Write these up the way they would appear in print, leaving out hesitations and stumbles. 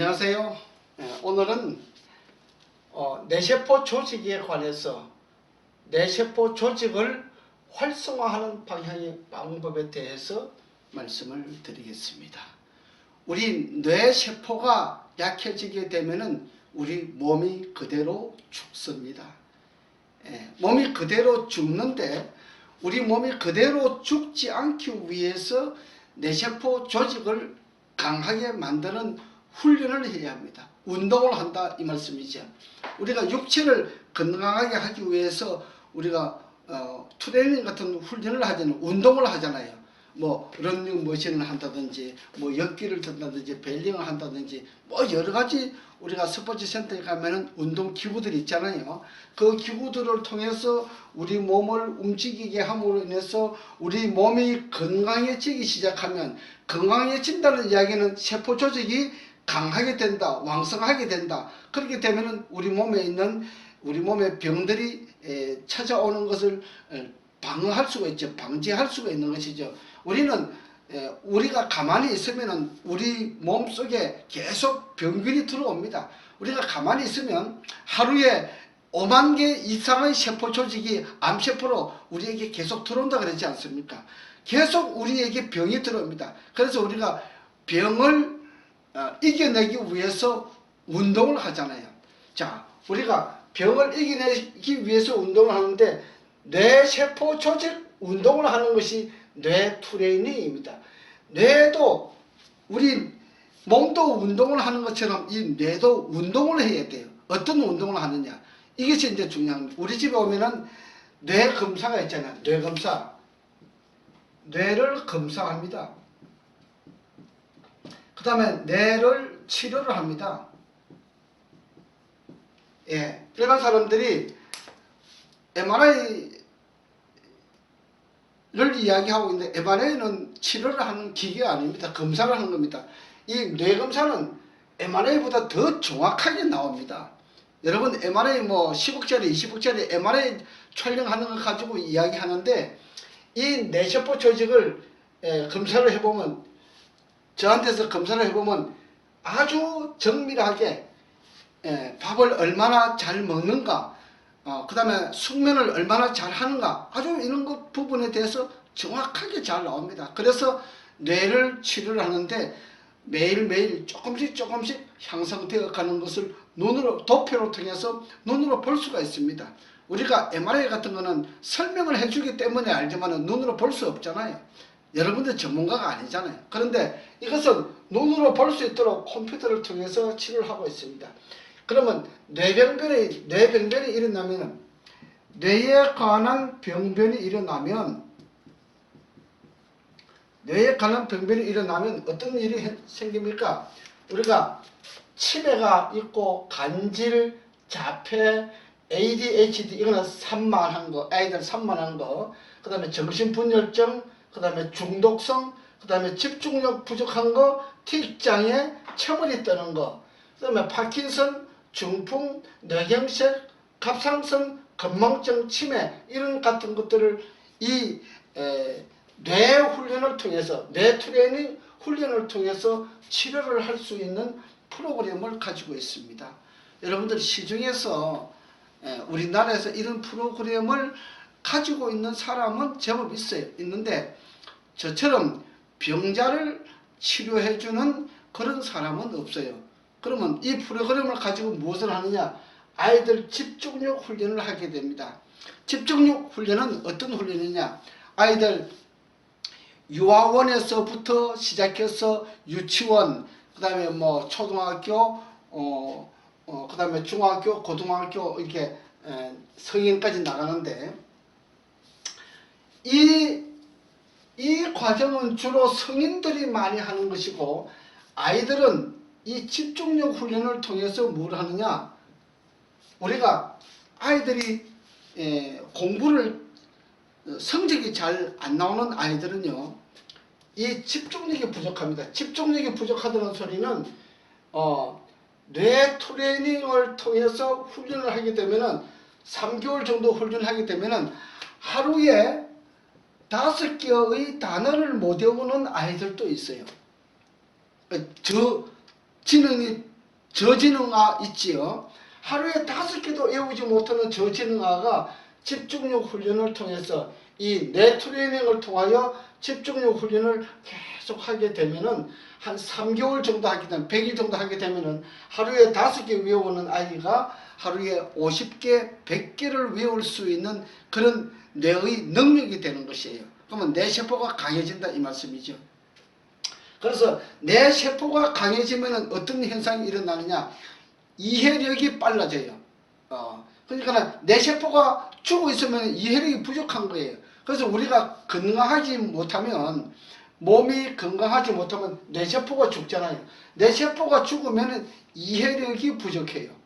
안녕하세요. 오늘은 뇌세포 조직에 관해서 뇌세포 조직을 활성화하는 방향의 방법에 대해서 말씀을 드리겠습니다. 우리 뇌세포가 약해지게 되면은 우리 몸이 그대로 죽습니다. 몸이 그대로 죽는데 우리 몸이 그대로 죽지 않기 위해서 뇌세포 조직을 강하게 만드는 훈련을 해야 합니다. 운동을 한다 이 말씀이죠. 우리가 육체를 건강하게 하기 위해서 우리가 트레이닝 같은 훈련을 하잖아요. 운동을 하잖아요. 뭐 런닝머신을 한다든지 뭐 역기를 든다든지 벨링을 한다든지 뭐 여러가지 우리가 스포츠 센터에 가면은 운동 기구들이 있잖아요. 그 기구들을 통해서 우리 몸을 움직이게 함으로 인해서 우리 몸이 건강해지기 시작하면, 건강해진다는 이야기는 세포 조직이 강하게 된다, 왕성하게 된다. 그렇게 되면은 우리 몸에 있는 우리 몸의 병들이 찾아오는 것을 방어할 수가 있죠. 방지할 수가 있는 것이죠. 우리는 우리가 가만히 있으면은 우리 몸속에 계속 병균이 들어옵니다. 우리가 가만히 있으면 하루에 5만 개 이상의 세포 조직이 암세포로 우리에게 계속 들어온다 그러지 않습니까? 계속 우리에게 병이 들어옵니다. 그래서 우리가 병을 이겨내기 위해서 운동을 하잖아요. 자, 우리가 병을 이겨내기 위해서 운동을 하는데 뇌세포 조직 운동을 하는 것이 뇌 트레이닝입니다. 뇌도 우리 몸도 운동을 하는 것처럼 이 뇌도 운동을 해야 돼요. 어떤 운동을 하느냐, 이것이 이제 중요합니다. 우리 집에 오면은 뇌 검사가 있잖아요. 뇌 검사, 뇌를 검사합니다. 그 다음에 뇌를 치료를 합니다. 일반 사람들이 MRI를 이야기하고 있는데 MRI는 치료를 하는 기계가 아닙니다. 검사를 하는 겁니다. 이 뇌검사는 MRI보다 더 정확하게 나옵니다. 여러분 MRI 뭐 10억짜리 20억짜리 MRI 촬영하는 거 가지고 이야기하는데 이 뇌세포 조직을 검사를 해보면, 저한테서 검사를 해보면 아주 정밀하게 밥을 얼마나 잘 먹는가, 그 다음에 숙면을 얼마나 잘 하는가, 아주 이런 것 부분에 대해서 정확하게 잘 나옵니다. 그래서 뇌를 치료를 하는데 매일매일 조금씩 향상되어 가는 것을 눈으로, 도표를 통해서 눈으로 볼 수가 있습니다. 우리가 MRI 같은 거는 설명을 해주기 때문에 알지만 눈으로 볼 수 없잖아요. 여러분들 전문가가 아니잖아요. 그런데 이것은 눈으로 볼 수 있도록 컴퓨터를 통해서 치료를 하고 있습니다. 그러면 뇌병변이 일어나면, 뇌에 관한 병변이 일어나면 어떤 일이 생깁니까? 우리가 치매가 있고 간질, 자폐, ADHD, 이거는 산만한 거, 아이들 산만한 거, 그 다음에 정신분열증, 그 다음에 중독성, 그 다음에 집중력 부족한 거, 틱장애, 체물이 뜨는 거, 그 다음에 파킨슨, 중풍, 뇌경색, 갑상선, 건망증, 치매, 이런 같은 것들을 이 뇌 훈련을 통해서, 뇌 트레이닝 훈련을 통해서 치료를 할 수 있는 프로그램을 가지고 있습니다. 여러분들 시중에서 우리나라에서 이런 프로그램을 가지고 있는 사람은 제법 있는데 저처럼 병자를 치료해주는 그런 사람은 없어요. 그러면 이 프로그램을 가지고 무엇을 하느냐, 아이들 집중력 훈련을 하게 됩니다. 집중력 훈련은 어떤 훈련이냐, 아이들 유아원에서부터 시작해서 유치원, 그 다음에 뭐 초등학교, 그 다음에 중학교, 고등학교, 이렇게 성인까지 나가는데 이 과정은 주로 성인들이 많이 하는 것이고, 아이들은 이 집중력 훈련을 통해서 뭘 하느냐, 우리가 아이들이 공부를 성적이 잘 안 나오는 아이들은요, 이 집중력이 부족합니다. 집중력이 부족하다는 소리는 뇌 트레이닝을 통해서 훈련을 하게 되면은 3개월 정도 훈련을 하게 되면은 하루에 5개의 단어를 못 외우는 아이들도 있어요. 저 지능이 저지능아 있지요. 하루에 5개도 외우지 못하는 저지능아가 집중력 훈련을 통해서 이 뇌트레이닝을 통하여 집중력 훈련을 계속 하게 되면은 한 3개월 정도 하게 되면 100일 정도 하게 되면은 하루에 5개 외우는 아이가 하루에 50개, 100개를 외울 수 있는 그런 뇌의 능력이 되는 것이에요. 그러면 뇌세포가 강해진다 이 말씀이죠. 그래서 뇌세포가 강해지면 어떤 현상이 일어나느냐, 이해력이 빨라져요. 그러니까 뇌세포가 죽어 있으면 이해력이 부족한 거예요. 그래서 우리가 건강하지 못하면, 몸이 건강하지 못하면 뇌세포가 죽잖아요. 뇌세포가 죽으면 이해력이 부족해요.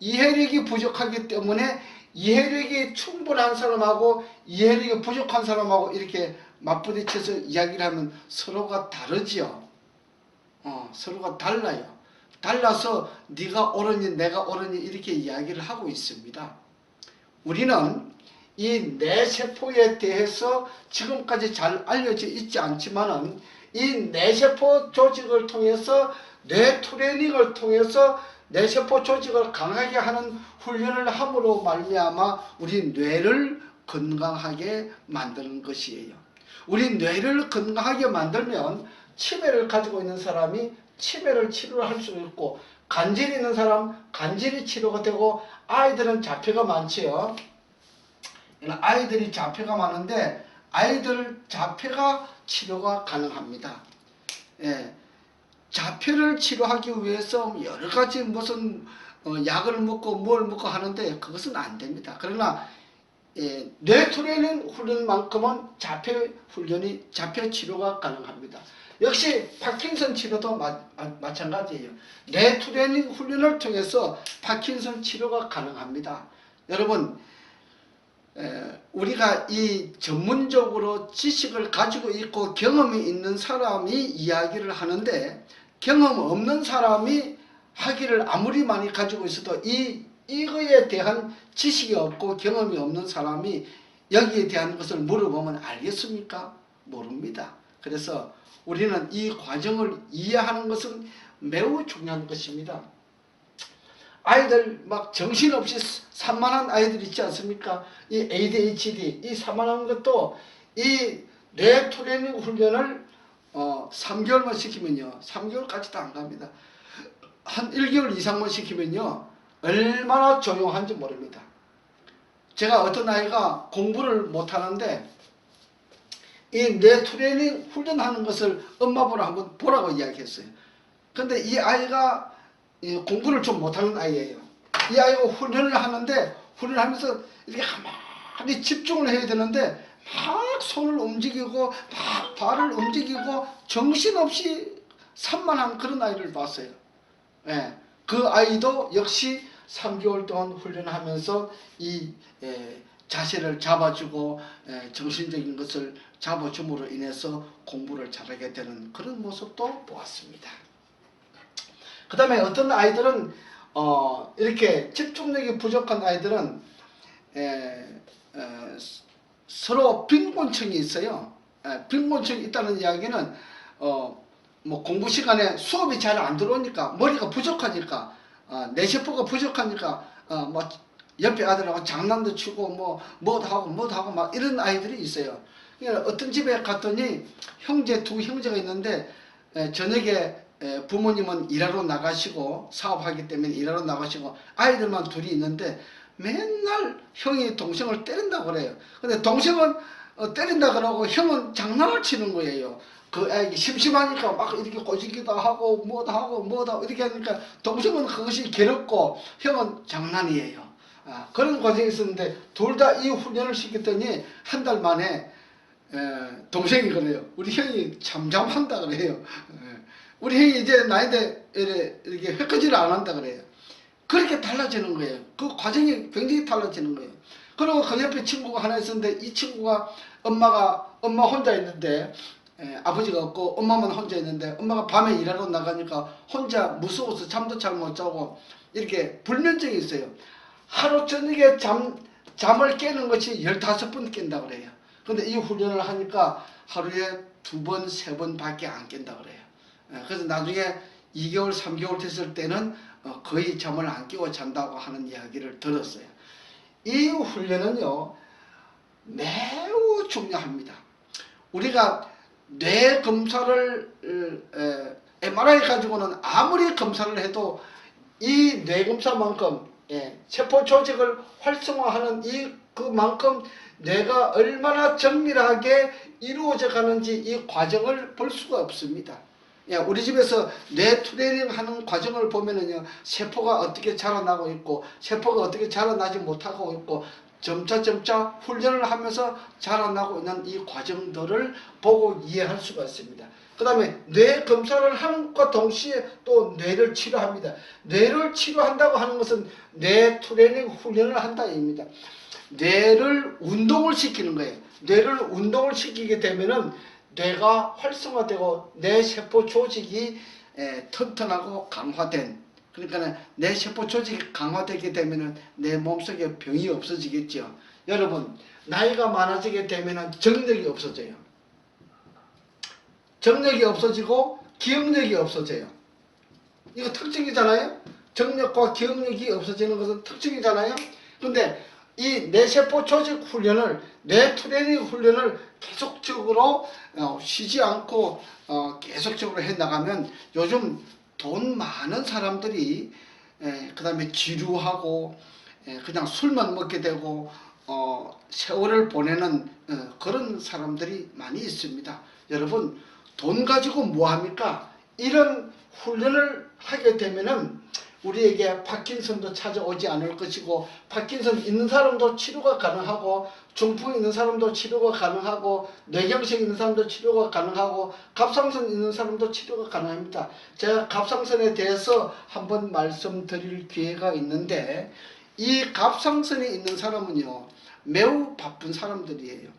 이해력이 부족하기 때문에 이해력이 충분한 사람하고 이해력이 부족한 사람하고 이렇게 맞부딪혀서 이야기를 하면 서로가 다르지요. 서로가 달라요. 달라서 네가 옳으니 내가 옳으니 이렇게 이야기를 하고 있습니다. 우리는 이 뇌세포에 대해서 지금까지 잘 알려져 있지 않지만은 이 뇌세포 조직을 통해서 뇌트레이닝을 통해서 뇌세포 조직을 강하게 하는 훈련을 함으로 말미암아 우리 뇌를 건강하게 만드는 것이에요. 우리 뇌를 건강하게 만들면 치매를 가지고 있는 사람이 치매를 치료를 할 수 있고, 간질이 있는 사람 간질이 치료가 되고, 아이들은 자폐가 많지요. 아이들이 자폐가 많은데 아이들 자폐가 치료가 가능합니다. 예, 자폐를 치료하기 위해서 여러 가지 무슨 약을 먹고 뭘 먹고 하는데 그것은 안 됩니다. 그러나 뇌트레이닝 훈련만큼은 자폐 치료가 가능합니다. 역시 파킨슨 치료도 마찬가지예요. 뇌트레이닝 훈련을 통해서 파킨슨 치료가 가능합니다. 여러분, 우리가 이 전문적으로 지식을 가지고 있고 경험이 있는 사람이 이야기를 하는데, 경험 없는 사람이 하기를 아무리 많이 가지고 있어도 이거에 대한 지식이 없고 경험이 없는 사람이 여기에 대한 것을 물어보면 알겠습니까? 모릅니다. 그래서 우리는 이 과정을 이해하는 것은 매우 중요한 것입니다. 아이들 막 정신없이 산만한 아이들 있지 않습니까? 이 ADHD, 이 산만한 것도 이 뇌트레이닝 훈련을 3개월만 시키면요, 3개월까지도 안 갑니다. 한 1개월 이상만 시키면요, 얼마나 조용한지 모릅니다. 제가 어떤 아이가 공부를 못하는데 이 뇌트레이닝 훈련하는 것을 엄마보고 한번 보라고 이야기했어요. 근데 이 아이가 공부를 좀 못하는 아이예요. 이 아이가 훈련을 하는데, 훈련하면서 이렇게 가만히 집중을 해야 되는데 막 손을 움직이고 막 발을 움직이고 정신없이 산만한 그런 아이를 봤어요. 예, 그 아이도 역시 3개월 동안 훈련하면서 이 자세를 잡아주고 정신적인 것을 잡아줌으로 인해서 공부를 잘하게 되는 그런 모습도 보았습니다. 그 다음에 어떤 아이들은 이렇게 집중력이 부족한 아이들은 서로 빈곤층이 있어요. 빈곤층이 있다는 이야기는 뭐 공부 시간에 수업이 잘 안 들어오니까, 머리가 부족하니까, 뇌세포가 부족하니까 뭐 옆에 아들하고 장난도 치고 뭐도 하고 막 이런 아이들이 있어요. 어떤 집에 갔더니 두 형제가 있는데 저녁에 부모님은 일하러 나가시고 사업하기 때문에 일하러 나가시고 아이들만 둘이 있는데 맨날 형이 동생을 때린다고 그래요. 근데 동생은 때린다 그러고 형은 장난을 치는 거예요. 그 애기 심심하니까 막 이렇게 꼬시기도 하고 뭐도 하고 이렇게 하니까 동생은 그것이 괴롭고 형은 장난이에요. 그런 과정이 있었는데 둘 다 이 훈련을 시켰더니 한 달 만에 동생이 그래요. 우리 형이 잠잠한다 그래요. 우리 형이 이제 나이대 이렇게 획하지를 안 한다 그래요. 그렇게 달라지는 거예요. 그 과정이 굉장히 달라지는 거예요. 그리고 그 옆에 친구가 하나 있었는데, 이 친구가 엄마 혼자 있는데 아버지가 없고 엄마만 혼자 있는데, 엄마가 밤에 일하러 나가니까 혼자 무서워서 잠도 잘 못 자고 이렇게 불면증이 있어요. 하루 저녁에 잠을 깨는 것이 15번 깬다 그래요. 근데 이 훈련을 하니까 하루에 2번, 3번밖에 안 깬다 그래요. 그래서 나중에 2개월, 3개월 됐을 때는 거의 잠을 안 깨고 잔다고 하는 이야기를 들었어요. 이 훈련은요 매우 중요합니다. 우리가 뇌 검사를 MRI 가지고는 아무리 검사를 해도 이 뇌 검사만큼 세포 조직을 활성화하는 그만큼 뇌가 얼마나 정밀하게 이루어져 가는지 이 과정을 볼 수가 없습니다. 우리 집에서 뇌 트레이닝 하는 과정을 보면은요, 세포가 어떻게 자라나고 있고, 세포가 어떻게 자라나지 못하고 있고, 점차 훈련을 하면서 자라나고 있는 이 과정들을 보고 이해할 수가 있습니다. 그 다음에 뇌 검사를 하는 것과 동시에 또 뇌를 치료합니다. 뇌를 치료한다고 하는 것은 뇌 트레이닝 훈련을 한다입니다. 뇌를 운동을 시키는 거예요. 뇌를 운동을 시키게 되면은 뇌가 활성화되고 뇌 세포 조직이 튼튼하고 강화된, 그러니까 내 세포 조직이 강화되게 되면은 내 몸속에 병이 없어지겠죠. 여러분, 나이가 많아지게 되면은 정력이 없어져요. 정력이 없어지고 기억력이 없어져요. 이거 특징이잖아요. 정력과 기억력이 없어지는 것은 특징이잖아요. 근데 이 뇌세포 조직 훈련을, 뇌 트레이닝 훈련을 계속적으로 쉬지 않고 계속적으로 해나가면, 요즘 돈 많은 사람들이 그 다음에 지루하고 그냥 술만 먹게 되고 세월을 보내는 그런 사람들이 많이 있습니다. 여러분, 돈 가지고 뭐합니까? 이런 훈련을 하게 되면은 우리에게 파킨슨도 찾아오지 않을 것이고, 파킨슨 있는 사람도 치료가 가능하고, 중풍 있는 사람도 치료가 가능하고, 뇌경색 있는 사람도 치료가 가능하고, 갑상선 있는 사람도 치료가 가능합니다. 제가 갑상선에 대해서 한번 말씀드릴 기회가 있는데, 이 갑상선에 있는 사람은요 매우 바쁜 사람들이에요.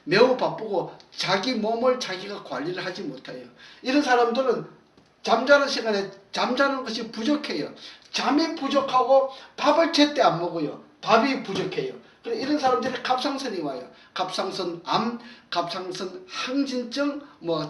매우 바쁘고 자기 몸을 자기가 관리를 하지 못해요. 이런 사람들은 잠자는 시간에 잠자는 것이 부족해요. 잠이 부족하고 밥을 제때 안 먹어요. 밥이 부족해요. 이런 사람들이 갑상선이 와요. 갑상선 암, 갑상선 항진증,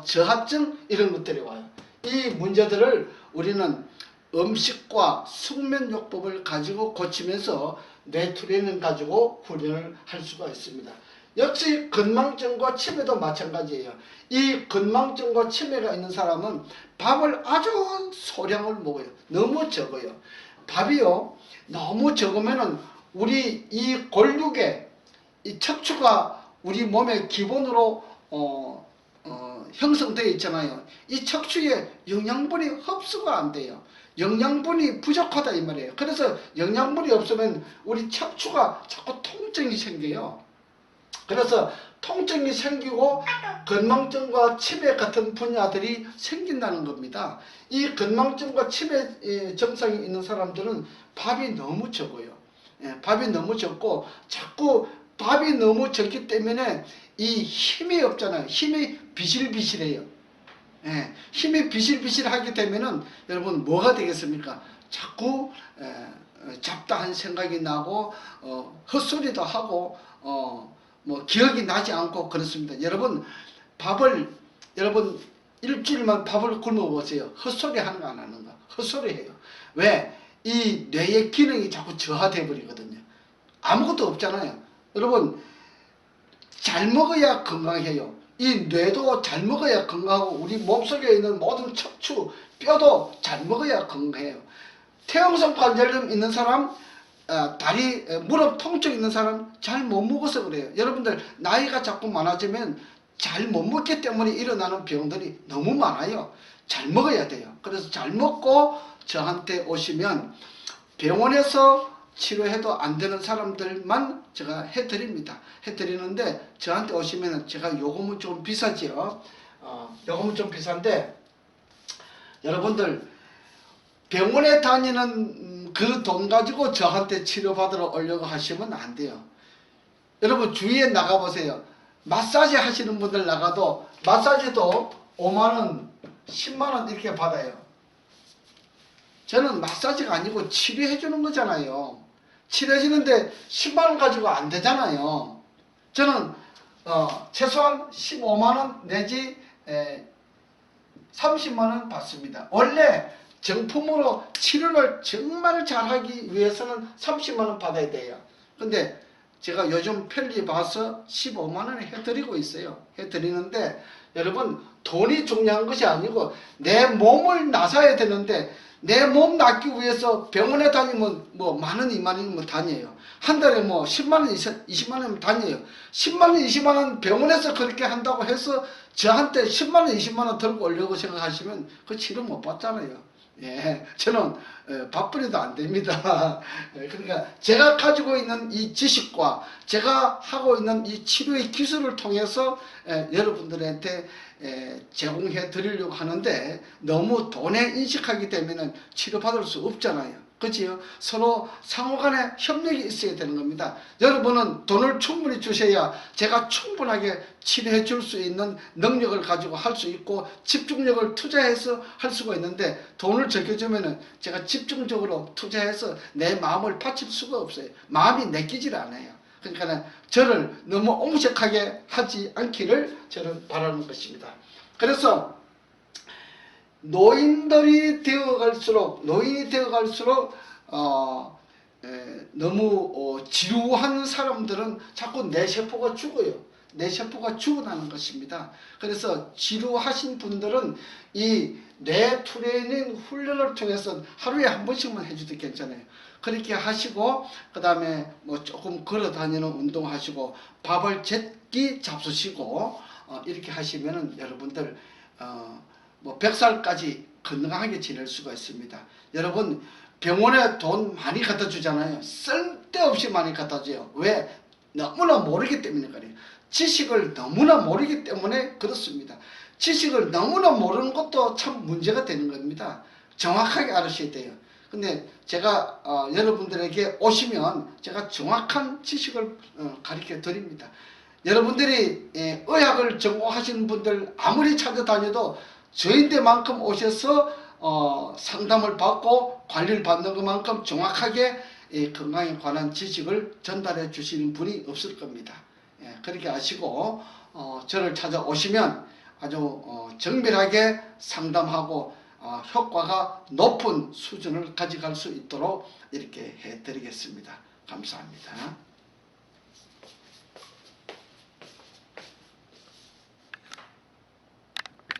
저하증 이런 것들이 와요. 이 문제들을 우리는 음식과 숙면요법을 가지고 고치면서 뇌 트레이닝 가지고 훈련을 할 수가 있습니다. 역시 건망증과 치매도 마찬가지예요. 이 건망증과 치매가 있는 사람은 밥을 아주 소량을 먹어요. 너무 적어요. 밥이요 너무 적으면은 우리 이 골육에 이 척추가 우리 몸의 기본으로 형성되어 있잖아요. 이 척추에 영양분이 흡수가 안 돼요. 영양분이 부족하다 이 말이에요. 그래서 영양분이 없으면 우리 척추가 자꾸 통증이 생겨요. 그래서 통증이 생기고 건망증과 치매 같은 분야들이 생긴다는 겁니다. 이 건망증과 치매 증상이 있는 사람들은 밥이 너무 적어요. 밥이 너무 적고 자꾸 밥이 너무 적기 때문에 이 힘이 없잖아요. 힘이 비실비실해요. 힘이 비실비실하게 되면은 여러분 뭐가 되겠습니까? 자꾸 잡다한 생각이 나고 헛소리도 하고 기억이 나지 않고 그렇습니다. 여러분 여러분 일주일만 밥을 굶어 보세요. 헛소리 하는 거 안 하는 거? 헛소리 해요. 왜? 이 뇌의 기능이 자꾸 저하돼 버리거든요. 아무것도 없잖아요. 여러분 잘 먹어야 건강해요. 이 뇌도 잘 먹어야 건강하고 우리 몸속에 있는 모든 척추, 뼈도 잘 먹어야 건강해요. 퇴행성 관절염 있는 사람, 다리, 무릎 통증 있는 사람 잘 못 먹어서 그래요. 여러분들 나이가 자꾸 많아지면 잘 못 먹기 때문에 일어나는 병들이 너무 많아요. 잘 먹어야 돼요. 그래서 잘 먹고 저한테 오시면 병원에서 치료해도 안 되는 사람들만 제가 해드립니다. 해드리는데 저한테 오시면 제가 요금은 좀 비싸지요. 요금은 좀 비싼데 여러분들 병원에 다니는 그 돈 가지고 저한테 치료받으러 오려고 하시면 안 돼요. 여러분 주위에 나가보세요. 마사지 하시는 분들 나가도 마사지도 5만원, 10만원 이렇게 받아요. 저는 마사지가 아니고 치료해 주는 거잖아요. 치료해 주는데 10만원 가지고 안 되잖아요. 저는 최소한 15만원 내지 30만 원 받습니다. 원래 정품으로 치료를 정말 잘하기 위해서는 30만 원 받아야 돼요. 근데 제가 요즘 편리 봐서 15만 원에 해드리고 있어요. 해드리는데 여러분 돈이 중요한 것이 아니고 내 몸을 나서야 되는데 내 몸 낫기 위해서 병원에 다니면 뭐 만 원, 2만 원이면 다녀요. 한 달에 뭐 10만 원, 20만 원이면 다녀요. 10만 원, 20만 원 병원에서 그렇게 한다고 해서 저한테 10만 원, 20만 원 들고 오려고 생각하시면 그 치료 못 받잖아요. 예, 저는 밥벌이도 안 됩니다. 그러니까 제가 가지고 있는 이 지식과 제가 하고 있는 이 치료의 기술을 통해서 여러분들한테 제공해 드리려고 하는데 너무 돈에 인식하기 때문에 치료받을 수 없잖아요. 그치요? 서로 상호간에 협력이 있어야 되는 겁니다. 여러분은 돈을 충분히 주셔야 제가 충분하게 치료해 줄 수 있는 능력을 가지고 할 수 있고 집중력을 투자해서 할 수가 있는데 돈을 적게 주면은 제가 집중적으로 투자해서 내 마음을 바칠 수가 없어요. 마음이 내키질 않아요. 그러니까 저를 너무 옹색하게 하지 않기를 저는 바라는 것입니다. 그래서 노인이 되어갈수록 너무 지루한 사람들은 자꾸 뇌세포가 죽어요. 뇌세포가 죽어나는 것입니다. 그래서 지루하신 분들은 이 뇌 트레이닝 훈련을 통해서 하루에 한 번씩만 해줘도 괜찮아요. 그렇게 하시고 그 다음에 뭐 조금 걸어 다니는 운동하시고 밥을 제끼 잡수시고 이렇게 하시면은 여러분들 뭐 100살까지 건강하게 지낼 수가 있습니다. 여러분 병원에 돈 많이 갖다 주잖아요. 쓸데없이 많이 갖다 줘요. 왜? 너무나 모르기 때문에 그래요. 지식을 너무나 모르기 때문에 그렇습니다. 지식을 너무나 모르는 것도 참 문제가 되는 겁니다. 정확하게 알으셔야 돼요. 근데 제가 여러분들에게 오시면 제가 정확한 지식을 가르쳐 드립니다. 여러분들이 의학을 전공하시는 분들 아무리 찾아다녀도 저희들만큼 오셔서 상담을 받고 관리를 받는 것만큼 정확하게 건강에 관한 지식을 전달해 주시는 분이 없을 겁니다. 그렇게 아시고 저를 찾아오시면 아주 정밀하게 상담하고 효과가 높은 수준을 가져갈 수 있도록 이렇게 해드리겠습니다. 감사합니다.